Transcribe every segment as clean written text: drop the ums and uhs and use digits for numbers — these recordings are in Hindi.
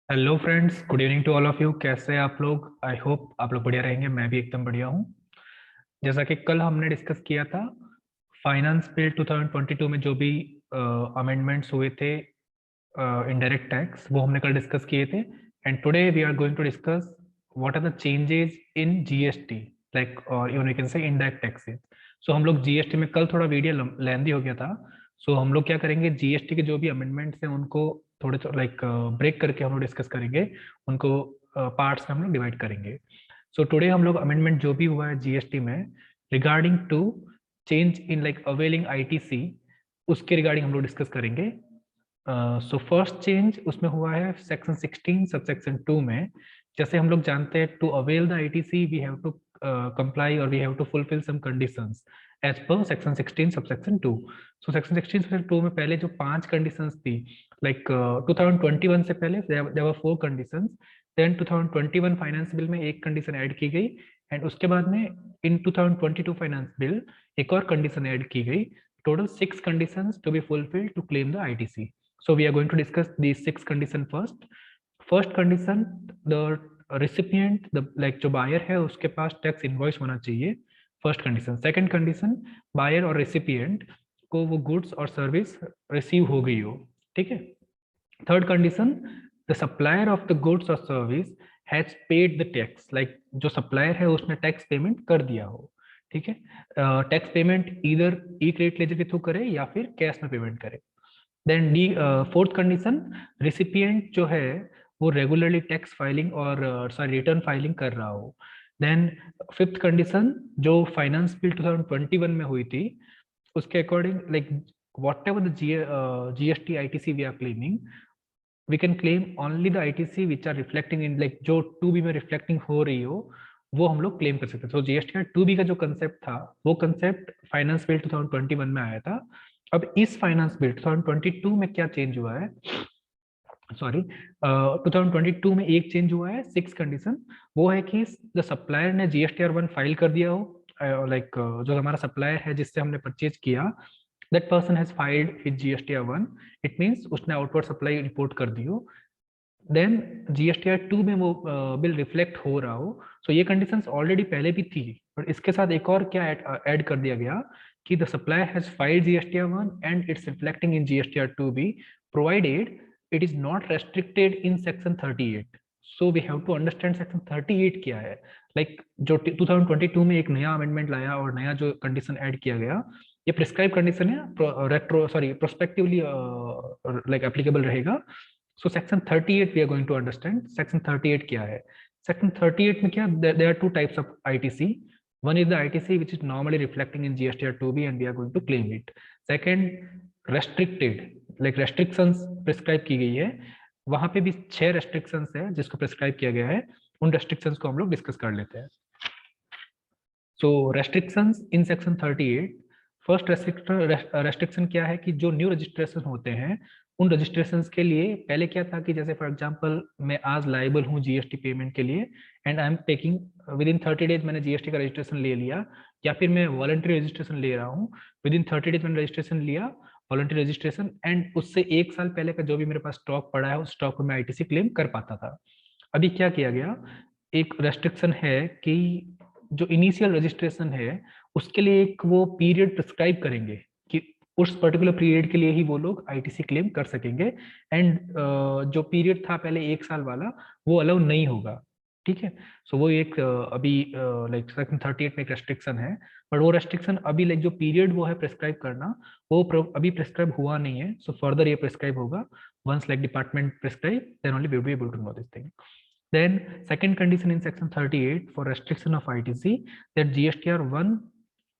Hello friends, good evening to all of you. कैसे हैं आप लोग? आई होप आप लोग बढ़िया रहेंगे। मैं भी एकदम बढ़िया हूँ। जैसा कि कल हमने डिस्कस किया था, फाइनेंस बिल 2022 में जो भी अमेंडमेंट्स हुए थे इनडायरेक्ट टैक्स, वो हमने कल डिस्कस किए थे। And today we are going to discuss what are the changes in GST, like और you can say indirect taxes. So हम लोग जीएसटी में कल थोड़ा वीडियो लेंदी हो गया था। सो हम लोग क्या करेंगे, जीएसटी के जो भी अमेंडमेंट्स हैं उनको थोड़े लाइक ब्रेक करके हम लोग डिस्कस करेंगे। उनको पार्ट्स में हम लोग डिवाइड करेंगे। सो टुडे हम लोग अमेंडमेंट जो भी हुआ है जीएसटी में regarding to change in like availing ITC, उसके रिगार्डिंग हम लोग डिस्कस करेंगे। सो फर्स्ट चेंज उसमें हुआ है सेक्शन 16 सबसेक्शन 2 में। जैसे हम लोग जानते हैं, to avail the ITC we have to comply और we have to fulfil some conditions as per section 16 subsection 2। So section 16 subsection 2 में पहले जो 5 कंडीशंस थी, लाइक 2021 से पहले there were 4 conditions. Then 2021 finance bill में एक कंडीशन ऐड की गई, एंड उसके बाद में इन 2022 फाइनेंस बिल एक और कंडीशन ऐड की गई। Total 6 conditions to be fulfilled to claim the ITC. So we are going to discuss these 6 conditions first. First condition, the recipient, the like जो buyer है उसके पास टैक्स इनवॉइस होना चाहिए। First condition. Second condition, buyer और रेसिपिएंट को वो गुड्स और सर्विस रिसीव हो गई हो। ठीक है। Third condition, the supplier of the goods और service has paid the tax, like जो सप्लायर है उसने टैक्स पेमेंट कर दिया हो। ठीक है। टैक्स पेमेंट इधर ई क्रेडिट लेजर के थ्रू करे या फिर कैश में पेमेंट करे। Then the fourth condition, recipient जो है वो रेगुलरली टैक्स फाइलिंग और सॉरी रिटर्न फाइलिंग कर रहा हो। देन फिफ्थ कंडीशन, जो फाइनेंस बिल 2021 में हुई थी उसके according, like whatever the GST ITC we are claiming, we can claim only the ITC which are reflecting in, like जो 2B में रिफ्लेक्टिंग हो रही हो वो हम लोग क्लेम कर सकते हैं। तो जीएसटी का 2B का जो कंसेप्ट था वो कंसेप्ट फाइनेंस बिल 2021 में आया था। अब इस फाइनेंस बिल 2022 में क्या चेंज हुआ है, सॉरी 2022 में एक चेंज हुआ है, 6 कंडीशन। वो है कि द सप्लायर ने GSTR1 फाइल कर दिया हो, लाइक जो हमारा सप्लायर है जिससे हमने परचेज किया, that person has filed his GSTR1। It means उसने आउटवर्ड सप्लाई रिपोर्ट कर दी हो। देन GSTR2 में वो बिल रिफ्लेक्ट हो रहा हो। सो ये कंडीशंस ऑलरेडी पहले भी थी, पर इसके साथ एक और क्या ऐड कर दिया गया कि the supplier has filed GSTR1 and it's reflecting in GSTR2B, provided it is not restricted in section 38. So we have to understand section 38 क्या है। like जो 2022 में एक नया अमेंडमेंट लाया और नया जो कंडीशन ऐड किया गया, ये प्रिस्क्राइब कंडीशन है, retro sorry prospectively like applicable रहेगा। So section 38 we are going to understand section 38 क्या है। सेक्शन 38 में क्या, there are two types of ITC. one is the ITC which is normally reflecting in GSTR2B and we are going to claim it. Second, restricted, like restrictions prescribe की गई है, वहां पे भी 6 restrictions है जिसको prescribe किया गया है। उन restrictions को हम लोग डिस्कस कर लेते हैं। सो restrictions in section 38, first restriction क्या है कि जो न्यू रजिस्ट्रेशन होते हैं उन रजिस्ट्रेशन के लिए पहले क्या था कि जैसे फॉर एग्जांपल मैं आज लाइबल हूँ जीएसटी पेमेंट के लिए, and I am taking with in 30 days मैंने जीएसटी का रजिस्ट्रेशन ले लिया, या फिर मैं वॉलंटरी रजिस्ट्रेशन ले रहा हूँ, विद इन 30 डेज मैंने रजिस्ट्रेशन लिया वॉलंटरी रजिस्ट्रेशन, एंड उससे एक साल पहले का जो भी मेरे पास स्टॉक पड़ा है उस स्टॉक में मैं आईटीसी क्लेम कर पाता था। अभी क्या किया गया, एक रेस्ट्रिक्शन है कि जो इनिशियल रजिस्ट्रेशन है उसके लिए एक वो पीरियड प्रिस्क्राइब करेंगे कि उस पर्टिकुलर पीरियड के लिए ही वो लोग आईटीसी क्लेम कर सकेंगे, एंड जो पीरियड था पहले एक साल वाला वो अलाउ नहीं होगा। ठीक है। सो वो एक अभी लाइक सेक्शन 38 में एक रेस्ट्रिक्शन है, बट वो रेस्ट्रिक्शन अभी लाइक जो पीरियड वो है प्रिस्क्राइब करना वो अभी प्रिस्क्राइब हुआ नहीं है। सो फर्दर ये प्रिस्क्राइब होगा, once like department prescribe then only we will be able to know this thing. Then second condition in section 38 for restriction of ITC, that GSTR1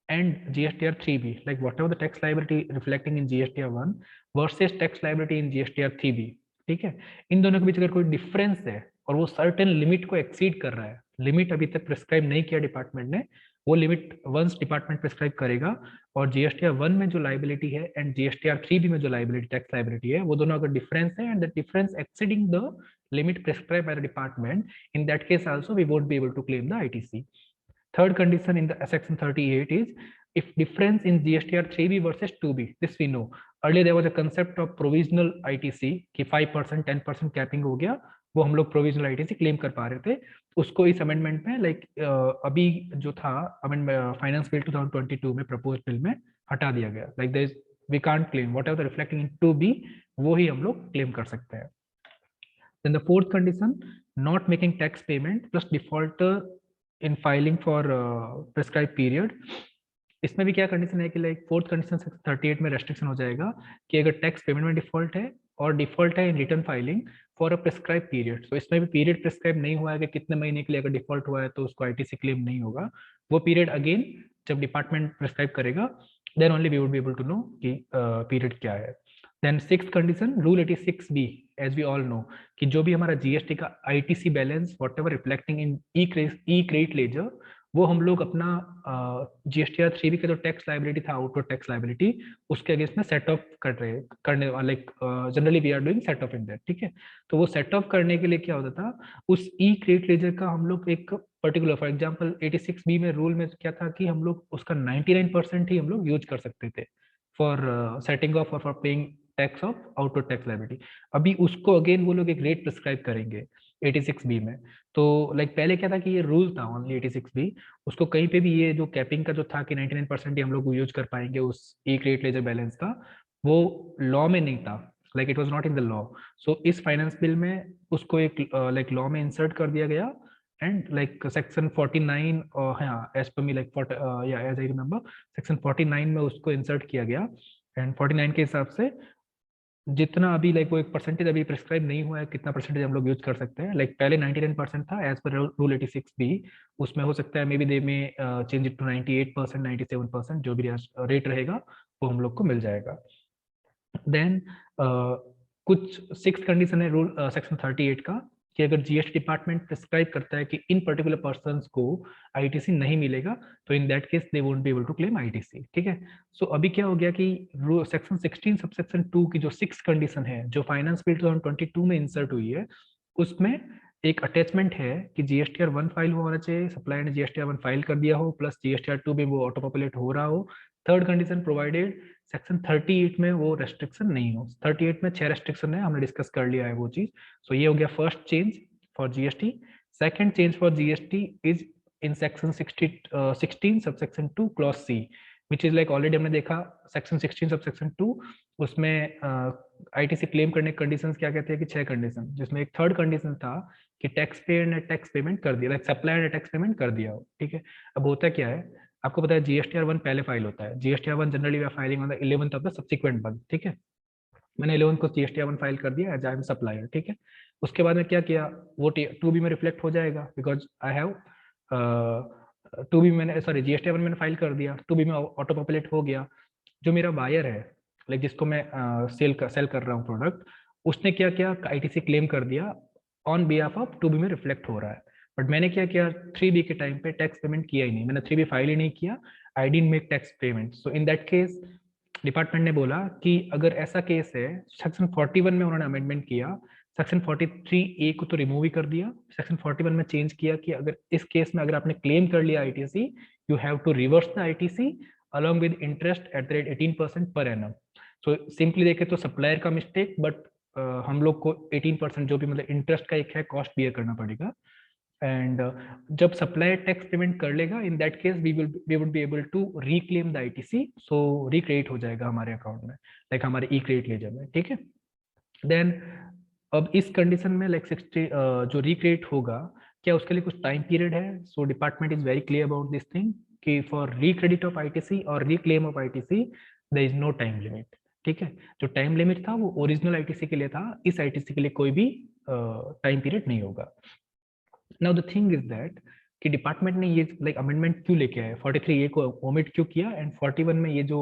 and GSTR3B, like whatever the tax liability reflecting in GSTR1 versus tax liability in GSTR3B, ठीक है, इन दोनों के बीच अगर कोई डिफरेंस है और वो सर्टेन लिमिट को एक्सीड कर रहा है, लिमिट अभी तक प्रिस्क्राइब नहीं किया डिपार्टमेंट ने, वो लिमिट वंस डिपार्टमेंट प्रिस्क्राइब करेगा और GSTR1 में जो लाइबिलिटी है एंड GSTR3B में जो लाइबिलिटी टैक्स लाइबिलिटी है वो दोनों अगर डिफरेंस है and the difference exceeding the limit prescribed by the department, in that case also we won't be able to claim the ITC. Third condition in the section 38 is if difference in GSTR 3B versus 2B, this we know. Earlier there was a concept of provisional ITC कि 5% 10% capping हो गया, वो हम लोग प्रोविजनल आईटीसी क्लेम कर पा रहे थे, उसको इस अमेंडमेंट में लाइक अभी जो था फाइनेंस बिल 2022 में प्रपोज बिल में हटा दिया गया। Like there is we can't claim whatever reflecting in two B, वो ही हम लोग क्लेम कर सकते हैं। Then the fourth condition, not making tax payment plus defaulter in filing for prescribed period। इसमें भी क्या कंडीशन है कि लाइक फोर्थ कंडीशन 38 में रेस्ट्रिक्शन हो जाएगा कि अगर टैक्स पेमेंट में डिफॉल्ट है और डिफॉल्ट है in return filing for a prescribe period. तो इसमें भी पीरियड प्रिस्क्राइब नहीं हुआ है कि कितने महीने के लिए अगर डिफॉल्ट हुआ है तो उसको आईटीसी क्लेम नहीं होगा। वो पीरियड अगेन जब डिपार्टमेंट प्रिस्क्राइब करेगा then only we would be able to know कि पीरियड क्या है। Then sixth condition rule 86B, as we all know कि जो भी हमारा जीएसटी का ITC balance whatever reflecting in e credit ledger, वो हम लोग अपना जीएसटीआर 3B का जो टैक्स लाइबिलिटी था, आउटवर्ड टैक्स लाइबिलिटी, उसके अगेंस्ट में सेट ऑफ करने like generally we are doing set of in that. ठीक है, तो वो सेट ऑफ करने के लिए क्या होता था, उस ई क्रेडिट लेजर का हम लोग एक पर्टिकुलर, फॉर एग्जांपल 86B में रूल में क्या था कि हम लोग उसका 99% ही हम लोग यूज कर सकते थे फॉर सेटिंग ऑफ और for paying tax of outward tax liability. अभी उसको अगेन वो लोग एक रेट प्रिस्क्राइब करेंगे 86B में। तो लाइक पहले क्या था कि ये रूल था ओनली 86B, उसको कहीं पे भी ये जो कैपिंग का जो था कि 99% ही हम लोग यूज कर पाएंगे उस ई क्रेडिट लेजर बैलेंस का, वो लॉ में नहीं था, like it was not in the law. So इस फाइनेंस बिल में उसको एक लाइक लॉ में इंसर्ट कर दिया गया एंड लाइक सेक्शन 49 हाँ एज पर मी लाइक या एज आई रिमेंबर सेक्शन 49 में उसको इंसर्ट किया गया एंड 49 के हिसाब से जितना अभी लाइक वो एक परसेंटेज अभी प्रिस्क्राइब नहीं हुआ है कितना परसेंटेज हम लोग यूज कर सकते हैं। लाइक पहले 99% था एज पर रूल 86B, उसमें हो सकता है मे बी दे में चेंज इट टू 98%, 97%, जो भी रेट रहेगा वो हम लोग को मिल जाएगा। देन कुछ सिक्स कंडीशन है रूल सेक्शन 38 का कि अगर जीएसटी डिपार्टमेंट प्रिस्क्राइब करता है कि इन पर्टिकुलर पर्संस को आईटीसी नहीं मिलेगा तो in that case they won't be able to claim ITC. ठीक है, सो अभी क्या हो गया कि सेक्शन 16 सबसेक्शन 2 की जो सिक्स कंडीशन है जो फाइनेंस बिल 2022 में इंसर्ट हुई है, उसमें एक अटैचमेंट है कि जीएसटीआर 1 फाइल होना चाहिए, सप्लायर ने जीएसटीआर 1 फाइल कर दिया हो, प्लस जीएसटीआर 2 में वो ऑटो पॉपुलेट हो रहा हो। थर्ड कंडीशन प्रोवाइडेड सेक्शन 38 में वो रेस्ट्रिक्शन नहीं हो। 38 में 6 रेस्ट्रिक्शन है, हमने डिस्कस कर लिया है वो चीज। सो ये हो गया first change for GST. Second change for GST is in section 16 subsection 2 clause C, which is like already हमने देखा सेक्शन 16 सबसेक्शन 2, उसमें आईटीसी क्लेम करने के कंडीशंस क्या कहते हैं कि 6 कंडीशन, जिसमें एक थर्ड कंडीशन था कि टैक्स पेयर ने टैक्स पेमेंट कर दिया, लाइक सप्लायर ने टैक्स पेमेंट कर दिया हो। ठीक है, अब होता क्या है, आपको पता है जीएसटीआर 1 पहले फाइल होता है, GSTR 1 generally we are filing on the 11th of the subsequent month. ठीक है, मैंने 11 को जीएसटीआर 1 फाइल कर दिया एज आई एम सप्लायर। ठीक है, उसके बाद में क्या किया, वो 2B में रिफ्लेक्ट हो जाएगा बिकॉज आई हैव 2B मैंने सॉरी जीएसटीआर 1 मैंने फाइल कर दिया, 2B में ऑटो पॉपुलेट हो गया। जो मेरा बायर है लाइक जिसको मैं सेल कर रहा हूँ प्रोडक्ट, उसने क्या किया आईटीसी क्लेम कर दिया ऑन बिहाफ ऑफ 2B में रिफ्लेक्ट हो रहा है। बट मैंने क्या किया 3B के टाइम पे टैक्स पेमेंट किया ही नहीं, मैंने 3B फाइल ही नहीं किया, I didn't make tax payment. So in that case department ने बोला कि अगर ऐसा केस है, सेक्शन 41 में उन्होंने अमेंडमेंट किया, सेक्शन 43A को तो रिमूव ही कर दिया, सेक्शन 41 में चेंज किया कि अगर इस केस में अगर आपने क्लेम कर लिया ITC, you have to reverse the ITC along with interest at the rate 18% per annum। so simply देखे तो सप्लायर का मिस्टेक, बट हम लोग को 18% जो भी मतलब इंटरेस्ट का एक है कॉस्ट बियर करना पड़ेगा। एंड जब सप्लायर टैक्स पेमेंट कर लेगा in that case we would be able to reclaim the ITC, so recredit हो जाएगा हमारे अकाउंट में, लाइक हमारे ई क्रेडिट लेजर में। ठीक है, देन अब इस कंडीशन में लाइक 60 जो रिक्रेडिट होगा, क्या उसके लिए कुछ टाइम पीरियड है? So department is very clear about this thing कि फॉर रिक्रेडिट ऑफ आईटीसी और reclaim of ITC there is no time limit. ठीक है, जो टाइम लिमिट था वो ओरिजिनल आईटीसी के लिए था, इस आईटीसी के लिए कोई भी टाइम पीरियड नहीं होगा। Now the thing is that कि डिपार्टमेंट ने ये लाइक अमेंडमेंट क्यों लेके आया, 43A को ओमिट क्यों किया एंड 41 में ये जो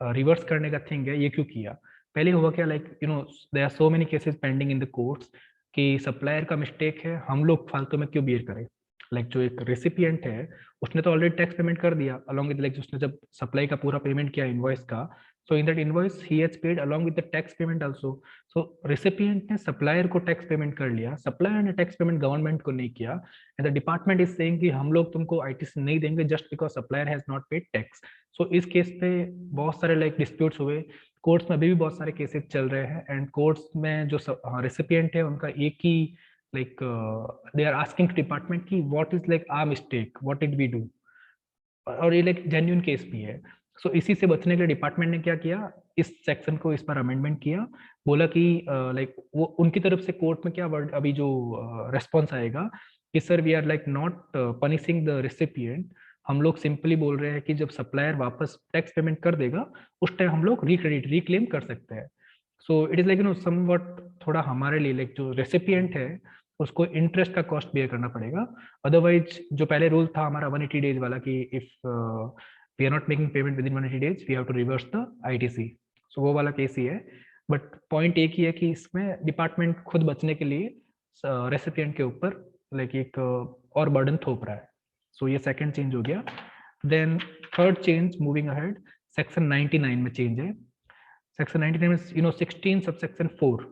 रिवर्स करने का थिंग है ये क्यों किया? पहले हुआ क्या, like you know there are so many cases pending in the courts कि सप्लायर का मिस्टेक है, हम लोग फालतू में क्यों बियर करें? लाइक जो एक रेसिपिएंट है उसने तो ऑलरेडी टैक्स पेमेंट कर दिया अलॉन्ग विद, लाइक उसने जब सप्लाई का पूरा पेमेंट किया इनवॉइस का, so in that invoice he has paid along with the tax payment also। so recipient ने supplier को tax payment कर लिया, supplier ने tax payment government को नहीं किया, and the department is saying कि हम लोग तुमको ITC नहीं देंगे just because supplier has not paid tax। so इस केस पे बहुत सारे लाइक disputes हुए, कोर्ट्स में अभी भी बहुत सारे केसेस चल रहे हैं, एंड कोर्ट्स में जो रेसिपिएंट है उनका एक ही like they are asking department ki what is like our mistake, what did we do, और ये लाइक जेन्युइन केस भी है। सो इसी से बचने के लिए डिपार्टमेंट ने क्या किया, इस सेक्शन को इस पर अमेंडमेंट किया, बोला कि लाइक वो उनकी तरफ से कोर्ट में क्या वर्ड अभी जो रेस्पॉन्स आएगा कि sir we are like not punishing the recipient, हम लोग सिंपली बोल रहे हैं कि जब सप्लायर वापस टैक्स पेमेंट कर देगा उस टाइम हम लोग रिक्रेडिट रिक्लेम कर सकते हैं। So it is like somewhat थोड़ा हमारे लिए लाइक जो रेसिपिएंट है उसको इंटरेस्ट का कॉस्ट बेयर करना पड़ेगा। अदरवाइज जो पहले रूल था हमारा 180 डेज वाला कि if we are not making payment within 180 days we have to reverse the ITC, so वो वाला केस ही है। बट पॉइंट एक ही है कि इसमें डिपार्टमेंट खुद बचने के लिए रेसिपिएंट के ऊपर लाइक एक और बर्डन थोप रहा है। सो ये सेकंड चेंज हो गया। Then third change moving ahead, section 99 में चेंज है। सेक्शन 99 में 16 सबसेक्शन 4,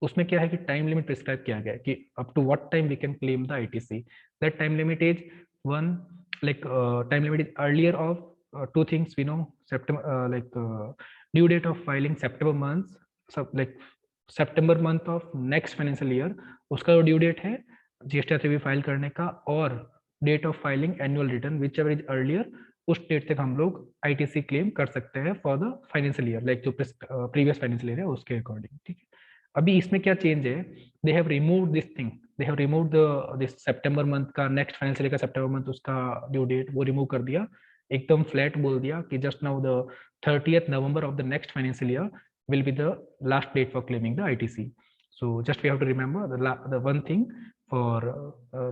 उसमें क्या है कि टाइम लिमिट प्रिस्क्राइब किया गया है कि up to what time we can claim the ITC. That time limit is one, like time limit is earlier of two things we know, September due date of filing September month, like September month of next financial year उसका जो ड्यू डेट है जीएसटी फाइल करने का, और date of filing annual return whichever is earlier, उस डेट तक हम लोग आईटीसी क्लेम कर सकते हैं for the financial year, like जो प्रीवियस फाइनेंशियल ईयर है उसके अकॉर्डिंग। ठीक है, अभी इसमें क्या चेंज है, they have remove this thing, they have remove the this September month का, नेक्स्ट फाइनेंशियल ईयर का सितंबर मंथ उसका ड्यू डेट वो रिमूव कर दिया, एकदम फ्लैट बोल दिया कि just now the 30th November of the next financial year will be the last date for claiming the ITC. So just we have to remember the one thing for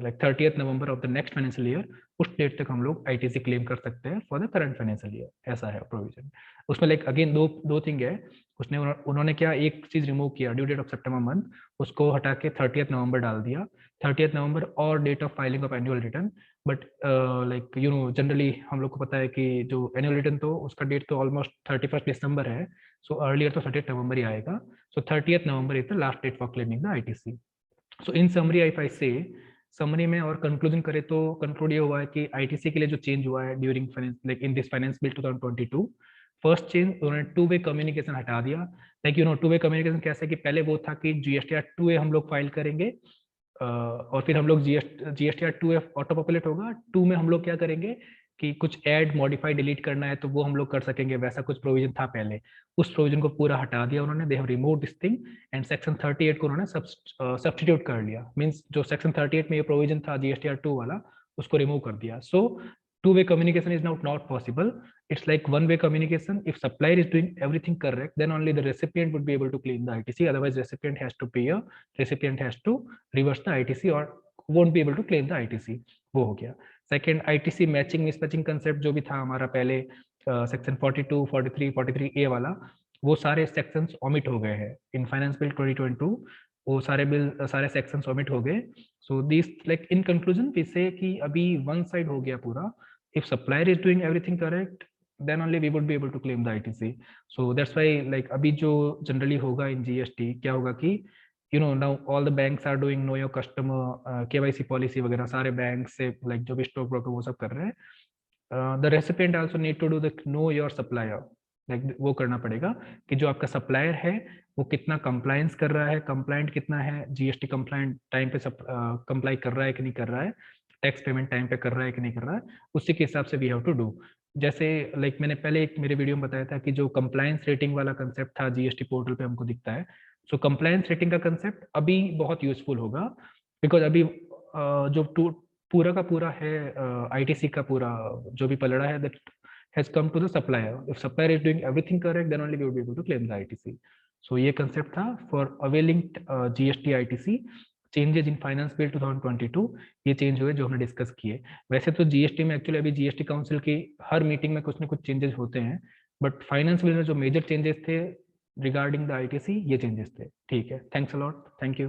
like 30th November of the next financial year, उस डेट तक हम लोग आईटीसी क्लेम कर सकते हैं for the current financial year, ऐसा है प्रोविजन। उसमें लाइक अगेन दो थिंग है, उसने उन्होंने क्या एक चीज रिमूव किया, ड्यू डेट ऑफ सितंबर मंथ उसको हटा के 30th नवंबर डाल दिया, 30th नवंबर और date of filing of annual return. But like generally हम लोग को पता है कि जो एनुअल रिटर्न तो उसका डेट तो ऑलमोस्ट 31st दिसंबर है, सो अर्लियर तो 30th नवंबर ही आएगा, so 30th November is the last date for claiming the ITC. So in summary if I say, summary में और कंक्लूजन करें तो कंक्लूड ये हुआ है कि आईटीसी के लिए जो चेंज हुआ है during finance like in this finance bill 2022, first change उन्होंने टू वे कम्युनिकेशन हटा दिया। लाइक टू वे कम्युनिकेशन कैसे कि पहले वो था कि जीएसटीआर 2A हम लोग फाइल करेंगे और फिर हम लोग जीएसटीआर 2F ऑटो पॉपुलेट होगा, 2 में हम लोग क्या करेंगे कि कुछ ऐड मॉडिफाई डिलीट करना है तो वो हम लोग कर सकेंगे, वैसा कुछ प्रोविजन था पहले, उस प्रोविजन को पूरा हटा दिया उन्होंने, they have remove this thing and section 38 को उन्होंने सब्स्टिट्यूट कर लिया। मींस जो सेक्शन 38 में ये प्रोविजन था जीएसटीआर 2 वाला उसको रिमूव कर दिया। सो two-way communication is now not possible. It's like one-way communication. If supplier is doing everything correct, then only the recipient would be able to claim the ITC. Otherwise, recipient has to pay, recipient has to reverse the ITC or won't be able to claim the ITC. वो हो गया। Second, ITC matching mismatching concept जो भी था हमारा पहले सेक्शन 42, 43, 43A वाला, वो सारे सेक्शंस ओमिट हो गए हैं इन फाइनेंस बिल 2022, वो सारे सेक्शंस ओमिट हो गए। So this like in conclusion we say कि अभी वन साइड हो गया पूरा, if supplier is doing everything correct then only we would be able to claim the ITC. So that's why like अभी जो generally होगा in GST क्या होगा कि now all the banks are doing know your customer KYC policy वगैरह, सारे बैंक से like जो भी स्टॉक ब्रोकर वो सब कर रहे हैं। the recipient also need to do the know your supplier, like वो करना पड़ेगा कि जो आपका सप्लायर है वो कितना कंप्लायंस कर रहा है, कंप्लाइंट कितना है, जीएसटी कंप्लाइंट टाइम पे कंप्लाई कर रहा है कि नहीं कर रहा है, टैक्स पेमेंट टाइम पे कर रहा है कि नहीं कर रहा है, उसी के हिसाब से वी हैव टू डू। जैसे लाइक मैंने पहले एक मेरे वीडियो में बताया था कि जो कंप्लायंस रेटिंग वाला कंसेप्ट था जीएसटी पोर्टल पे हमको दिखता है, सो कंप्लायंस रेटिंग का कंसेप्ट अभी बहुत यूजफुल होगा बिकॉज अभी जो पूरा का पूरा है आईटीसी का पूरा जो भी पलड़ा है that has come to the supplier. If supplier is doing everything correct, then only we will be able to claim the ITC. So ये concept था for availing GST ITC changes in finance bill 2022, ये चेंज हुए जो हमने डिस्कस किए। वैसे तो जीएसटी में एक्चुअली अभी जीएसटी काउंसिल की हर मीटिंग में कुछ ना कुछ चेंजेस होते हैं, बट फाइनेंस बिल में जो मेजर चेंजेस थे रिगार्डिंग द आईटीसी ये चेंजेस थे। ठीक है, thanks a lot, thank you.